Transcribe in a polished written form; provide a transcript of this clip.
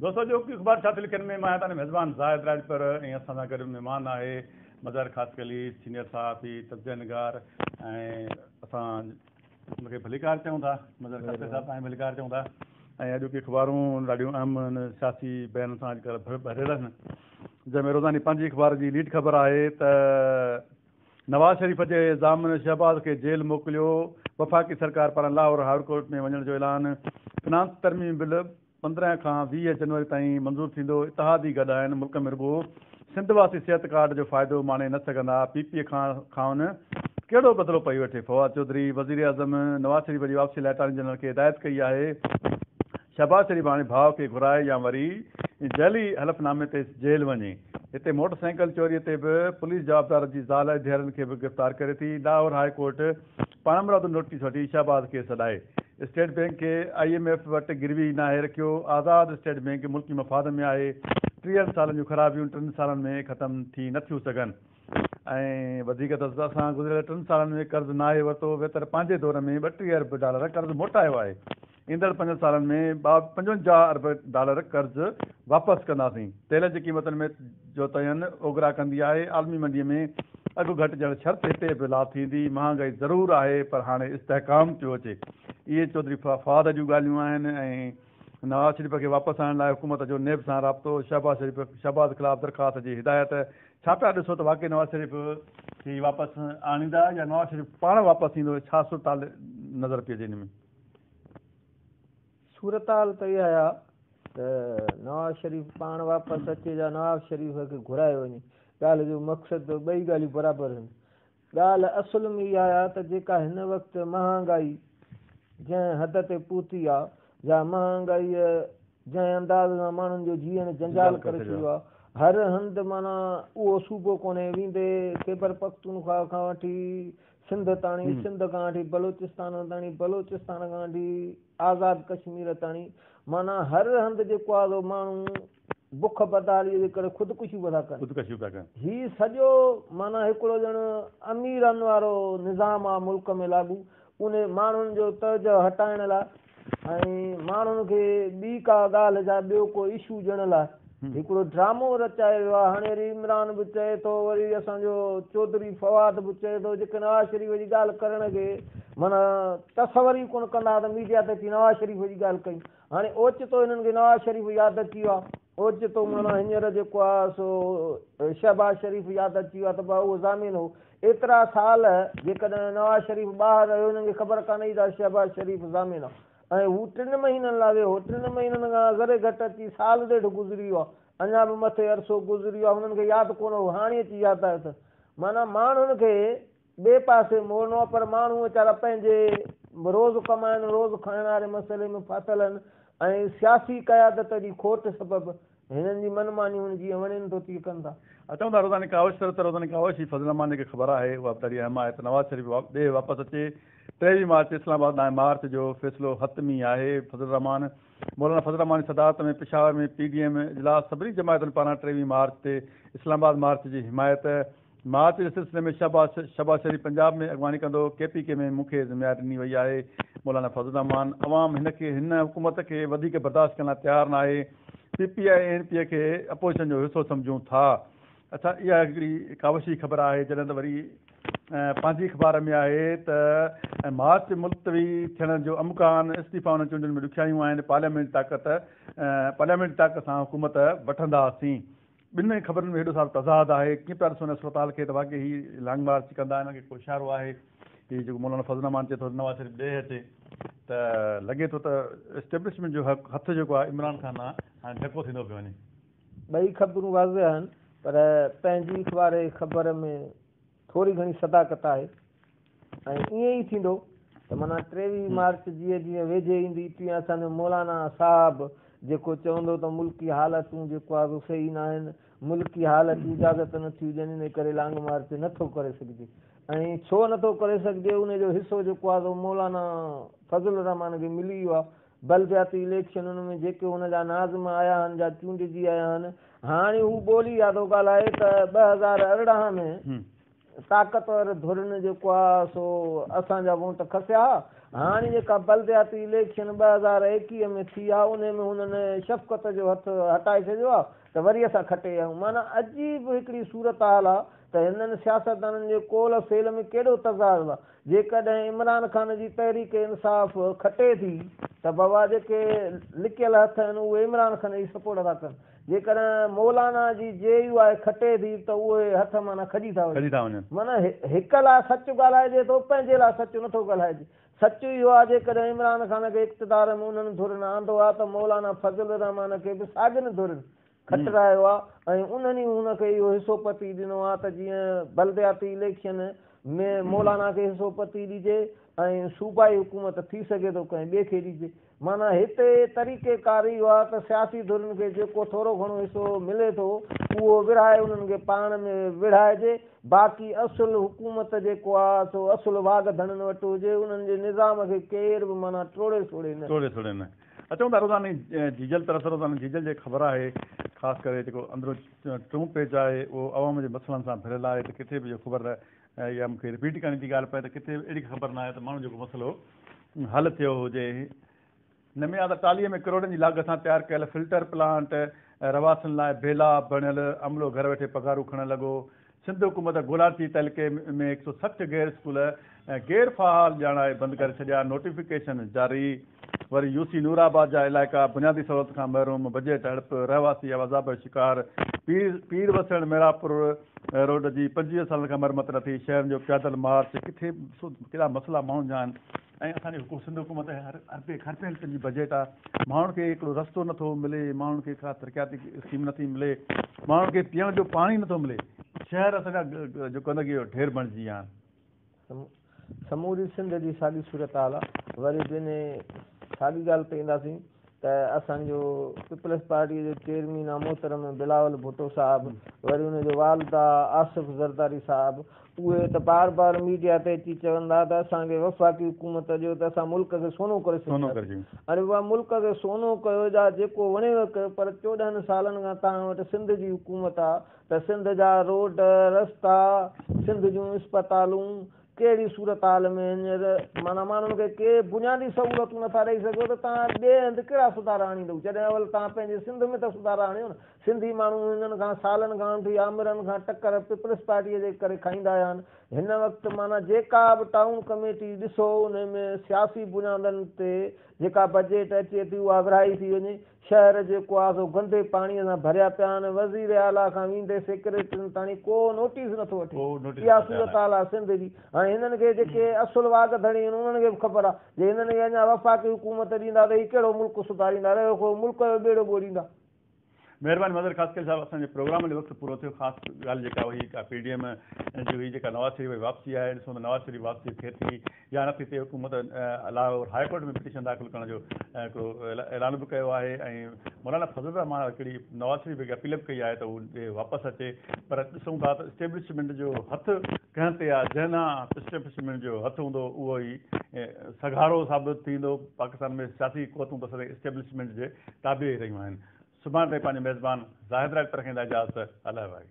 दोस्तों जो की अखबार छा थी लिखनि में मां तव्हां मेज़बान ज़ाहिद राजपर ऐं असां सां गॾु महिमान आहे मज़हर ख़ासि अली सीनियर सहाफ़ी तबज़िया निगार ऐं असां हुनखे भलीकार चऊं था मज़हर ख़ासि साहिब ऐं भलीकार चऊं था ऐं अॼु की अख़बारूं ॾाढियूं अहम आहिनि सियासी बयान सां अॼुकल्ह भरियल आहिनि जंहिंमें रोज़ानी पंहिंजी अख़बार जी लीड ख़बर आहे त नवाज़ शरीफ़ जे ज़ामिन शहबाज़ खे जेल मोकिलियो वफ़ाक़ी सरकार पारां लाहौर हाई कोर्ट में वञण जो ऐलान फिनांस तरमीम बिल 15 खां 20 जनवरी ताईं मंज़ूर थींदो इतिहादी गॾु आहिनि मुल्क में रुॻो सिंधवासी सिहत कार्ड जो फ़ाइदो माणे न सघंदा पीपीए खां कहिड़ो बदिलो पई वठे फवाद चौधरी वज़ीर आज़म नवाज़ शरीफ़ जी वापसी लाइ अटॉर्नी जनरल खे हिदायत कई आहे शहबाज़ शरीफ़ हाणे भाउ खे घुराए या वरी जैली हलफ़नामे ते जेल वञे हिते मोटरसाइकिल चोरीअ ते बि पुलिस जवाबदार जी ज़ाल धीअरुनि खे बि गिरफ़्तार करे थी लाहौर हाई कोर्ट पाणमराद नोटिस वठी शहबाज़ खे सॾाए स्टेट बैंक खे IMF वटि गिरवी नाहे रखियो आज़ादु स्टेट बैंक मुल्की मफ़ाद में आहे 30 सालनि जूं ख़राबियूं 3 सालनि में ख़तमु थी नथियूं सघनि ऐं वधीक त असां गुज़िरियल 3 सालनि में कर्ज़ु नाहे वरितो बहितर पंहिंजे दौर में $32 अरब कर्ज़ु मोटायो आहे ईंदड़ 5 सालनि में $55 अरब कर्ज़ु वापसि कंदासीं तेल जी क़ीमतनि में जो तयन ओघरा कंदी आहे आलमी मंडीअ में अघु घटिजण शर्त हिते बि लाभ थींदी महांगाई ज़रूरु आहे पर हाणे इस्तेहकाम पियो अचे इहे चौधरी फवाद जूं ॻाल्हियूं आहिनि ऐं नवाज़ शरीफ़ खे वापसि आणण लाइ हुकूमत जो नेब सां राब्तो शहबाज़ ख़िलाफ़ दरख़्वास्त जी हिदायत छा पिया ॾिसो त वाक़ई नवाज़ शरीफ़ खे वापसि आणींदा या नवाज़ शरीफ़ पाण वापसि ईंदो छा सूरताल नज़र पई अचे हिन में सूरताल त इहा आहे त नवाज़ शरीफ़ पाण वापसि अचे या नवाज़ शरीफ़ खे घुराए वञे ॻाल्हि जो मक़सदु ॿई ॻाल्हियूं बराबरि आहिनि ॻाल्हि असुल में इहा आहे त जेका हिन वक़्तु महांगाई जंहिं हद ते पहुती आहे या महांगाईअ जंहिं अंदाज़ सां माण्हुनि जो जीअण जंजाल करे छॾियो आहे हर हंधि माना उहो सूबो कोन्हे वेंदे ख़ैबर पख्तूनख्वा खां वठी सिंध ताणी सिंध खां वठी बलोचिस्तान ताणी बलोचिस्तान खां वठी आज़ादु कश्मीर ताणी माना हर हंधि जेको आहे माण्हू बुख बदहालीअ जे करे ख़ुदकुशियूं था कनि हीउ सॼो माना हिकिड़ो ॼण अमीरनि वारो निज़ाम आहे मुल्क में लागू उन माण्हुनि जो तर्ज हटाइण लाइ ऐं माण्हुनि खे ॿी का ॻाल्हि जा ॿियो को इशू ॾियण लाइ हिकिड़ो ड्रामो रचायो वियो आहे हाणे वरी इमरान बि चए थो वरी असांजो चौधरी फवाद बि चए थो जेके नवाज़ शरीफ़ जी ॻाल्हि करण खे माना तसवर ई कोन कंदा त मीडिया ते नवाज़ शरीफ़ जी ॻाल्हि कई हाणे ओचितो हिननि खे नवाज़ शरीफ़ यादि अची वियो आहे ओचितो माना हींअर जेको आहे सो शहबाज़ शरीफ़ यादि अची वियो आहे त भाउ उहो ज़ामीन हो एतिरा साल जेकॾहिं नवाज़ शरीफ़ ॿाहिरि रहियो हिननि खे ख़बर कान्हे त शहबाज़ शरीफ़ ज़ामीन आहे ऐं हू 3 महीननि लाइ वियो 3 महीननि खां ज़रे घटि अची साल ॾेढ गुज़री वियो आहे अञा बि मथे अरसो गुज़री वियो आहे हुननि खे यादि कोन हो हाणे अची यादि आहे त माना माण्हुनि खे ॿिए पासे मोड़णो आहे पर माण्हू वीचारा पंहिंजे रोज़ु कमाइनि रोज़ु खाइण वारे मसइले में फाथल आहिनि ऐं सियासी क़यादत जी खोट सबबु हिननि जी मनमानियूं जीअं वणेनि थो तीअं कनि था चऊं था रोज़ानी कावश ही फज़ल रहमान खे ख़बर आहे उहा बि ॾाढी अहम आहे त नवाज़ शरीफ़ ॾे वापसि अचे 23 मार्च इस्लामाबाद मार्च जो फ़ैसिलो हतमी आहे फज़ल रहमान मौलाना फज़ल रहमान जी सदारत में पेशावर में PDM इजलास सभिनी जमायतुनि पारां 23 मार्च ते इस्लामाबाद मार्च जी हिमायत मार्च जे सिलसिले में शहबाज़ शरीफ़ पंजाब में अॻवानी कंदो KPK में मूंखे ज़िम्मेदारी ॾिनी वई आहे मौलाना फज़ल रहमान अवाम हिन हुकूमत खे वधीक बर्दाश्त करण लाइ तयारु न आहे PPI ऐं NPA खे अपोज़िशन जो हिसो सम्झूं था अच्छा इहा हिकिड़ी कावशी ख़बर आहे जॾहिं त वरी पंहिंजी अख़बार में आहे त मार्च मुल्तवी थियण जो अमकान इस्तीफ़ा उन चूंडनि में ॾुखियायूं आहिनि पार्लियामेंट ताक़त सां हुकूमत वठंदासीं ॿिनि ख़बरुनि में हेॾो सारो तज़ाद आहे कीअं पिया ॾिसो अस्पताल खे त वाक़ई हीउ लॉन्ग मार्च कंदा हिन खे को इशारो आहे हीउ जेको मौलाना फज़ल रहमान चए थो नवाज़ शरीफ़ ॾे अचे त लॻे थो त एस्टेब्लिशमेंट जो हथु जेको आहे इमरान ख़ान आहे हाणे ढको थींदो पियो वञे ॿई ख़बरूं वाज़िह आहिनि पर पंहिंजी अख़बार ख़बर में थोरी घणी सदाकत आहे ऐं ईअं ई थींदो त माना 23 मार्च जीअं वेझे ईंदी तीअं असांजो मौलाना साहब जेको चवंदो त मुल्की हालतूं जेको आहे सही न आहिनि मुल्की हालत इजाज़त नथियूं ॾियनि इन करे लॉन्ग मार्च नथो करे सघिजे ऐं छो नथो करे सघिजे उनजो हिसो जेको आहे सो मौलाना फज़ल रहमान खे मिली वियो आहे बलदियाती इलेक्शननि में जेके हुनजा नाज़िम आया आहिनि या चूंडिजी आया आहिनि हाणे हू ॿोली आहे थो ॻाल्हाए त 2018 में ताक़तवर धुरनि जेको आहे सो असांजा वोट खसिया हाणे जेका बलदियाती इलेक्शन 2021 में थी आहे उन में हुननि शफ़क़त जो हथु हटाए छॾियो आहे त वरी असां खटे आहियूं। माना अजीब हिकिड़ी सूरत हाल आहे त हिननि सियासतदाननि जे कोल फेल में केॾो तज़ाद आहे। जेकॾहिं इमरान ख़ान जी तहरीक इंसाफ़ खटे थी त बाबा जेके लिकियल हथ आहिनि उहे इमरान ख़ान जी सपोर्ट था कनि। जेकॾहिं मौलाना जी जेयू आहे खटे थी त उहे हथ माना खॼी था वञनि। माना हिक लाइ सच ॻाल्हाइजे थो, पंहिंजे लाइ सच नथो ॻाल्हाइजे। सच इहो आहे जेकॾहिं इमरान ख़ान खे इक़्तिदार में उन्हनि धुरनि आंदो आहे त मौलाना फज़ल रहमान खे बि साॻियुनि धुरनि खटरायो आहे ऐं उन्हनि हुनखे इहो हिसो पती ॾिनो आहे त जीअं बलदियाती इलेक्शन में मौलाना खे हिसो पती ॾिजे ऐं सूबाई हुकूमत थी सघे थो कंहिं ॿिए खे ॾिजे। माना हिते तरीक़ेकार इहो आहे त सियासी धुरनि खे जेको थोरो घणो हिसो मिले थो उहो विरहाए उन्हनि खे पाण में विरहाइजे। बाक़ी असुलु हुकूमत जेको आहे सो असुलु वाघ धणनि वटि हुजे, उन्हनि जे निज़ाम खे केर बि माना टोड़े छोड़े न। अचूं था रोज़ानी जीजल तरफ़ रोज़ानी जीजल जी ख़बर आहे ख़ासि करे जेको अंदरो टियों पेज आहे उहो अवाम जे मसइलनि सां भरियलु आहे त किथे बि इहो ख़बर या मूंखे रिपीट करणी थी ॻाल्हि पए त किथे अहिड़ी ख़बर न आहे त माण्हू जेको मसइलो हल थियो हुजे। नवे 48 में करोड़नि जी लाॻत सां तयारु कयल फिल्टर प्लांट रवासनि लाइ बेला बणियल अमलो घर वेठे पघारूं खणणु लॻो। सिंध हुकूमत गोलाची तइलके में 160 गैर स्कूल गैर फ़ाल ॼाणाए बंदि करे छॾिया। नोटिफिकेशन जारी। वरी यूसी नूराबाद जा इलाइक़ा बुनियादी सहूलियत खां महरूम, बजट हड़प, रहवासी अज़ाब जो शिकार। पीर वसण मेरापुर रोड जी 25 सालनि खां मरमत न थी। शहरनि जो पैदल मार्च किथे कहिड़ा मसइला माण्हुनि जा आहिनि ऐं असांजी सिंध हुकूमत हर पंहिंजी बजट आहे। माण्हुनि खे हिकिड़ो रस्तो नथो मिले, माण्हुनि खे का तरक़ियाती स्कीम नथी मिले, माण्हुनि खे पीअण जो पाणी नथो मिले। शहर असांजा जो गंदगी जो ढेर बणिजी विया आहिनि। समूरी सिंध जी साॻी सूरत हाल आहे। वरी ॿिनि साॻी ॻाल्हि ते ईंदासीं त असांजो पीपल्स पार्टीअ जो चेयरमैन आहे मोहतरम बिलावल भुट्टो साहिबु, वरी हुनजो वालिदा आसिफ ज़रदारी साहिबु, उहे त बार बार मीडिया ते अची चवंदा त असांखे वफ़ाक़ी हुकूमत जो त असां मुल्क खे सोनो करे छॾींदासीं। अरे उहा मुल्क खे सोनो कयो जा जेको वणेव कयो, पर 14 सालनि खां तव्हां वटि सिंध जी हुकूमत आहे त सिंध जा रोड रस्ता, सिंध जूं इस्पतालूं कहिड़ी सूरत हाल में हींअर माना माण्हुनि खे के बुनियादी सहूलियतूं नथा ॾेई सघो त तव्हां ॿिए हंधि कहिड़ा सुधारा आणींदव। जॾहिं अवल तव्हां पंहिंजे सिंध में त सुधारा आणियो न। सिंधी माण्हू हिननि खां सालनि खां वठी आमिरनि खां टकर पीपल्स पार्टीअ जे करे खाईंदा आया आहिनि। हिन वक़्तु माना जेका बि टाउन कमेटी ॾिसो उन में सियासी बुनियादनि ते जेका बजट अचे थी उहा विरहाई थी वञे। शहर जेको आहे सो गंदे पाणीअ सां भरिया पिया आहिनि। वज़ीर आला खां वेंदे सेक्रेटरियुनि ताणी को नोटिस नथो वठे। इहा सूरत हाल आहे सिंध जी। हाणे हिननि खे जेके असुलु वाघ धणी आहिनि उन्हनि खे बि ख़बर आहे जे हिननि खे अञा वफ़ाक़ी हुकूमत ॾींदा त हीउ कहिड़ो मुल्क सुधारींदा, रहियो को मुल्क जो ॿेड़ो ॿोड़ींदा। महिरबानी मदर ख़ासि साहिबु असांजे प्रोग्राम जो वक़्तु पूरो थियो। ख़ासि ॻाल्हि जेका हुई का PDM जी हुई जेका नवाज़ शरीफ़ वापसी आहे, ॾिसो त नवाज़ शरीफ़ वापसी थिए थी या नथी थिए। हुकूमत लाहौर हाई कोर्ट में पिटीशन दाख़िल करण जो हिकिड़ो ऐलान बि कयो आहे ऐं मौलाना फज़ल रहमान हिकिड़ी नवाज़ शरीफ़ खे अपील बि कई आहे त उहे वापसि अचे। पर ॾिसूं था त इस्टेब्लिशमेंट जो हथु कंहिं ते आहे, जंहिं इस्टेब्लिशमेंट जो हथु हूंदो उहो ई सघारो साबित थींदो। पाकिस्तान में सियासी क़ुवतूं त सॼे इस्टेब्लिशमेंट जे ताबे रहियूं आहिनि। सुभाणे ताईं पंहिंजे मेज़बान ज़ाहिद राइटर खे इजाज़त। अलाए भाई।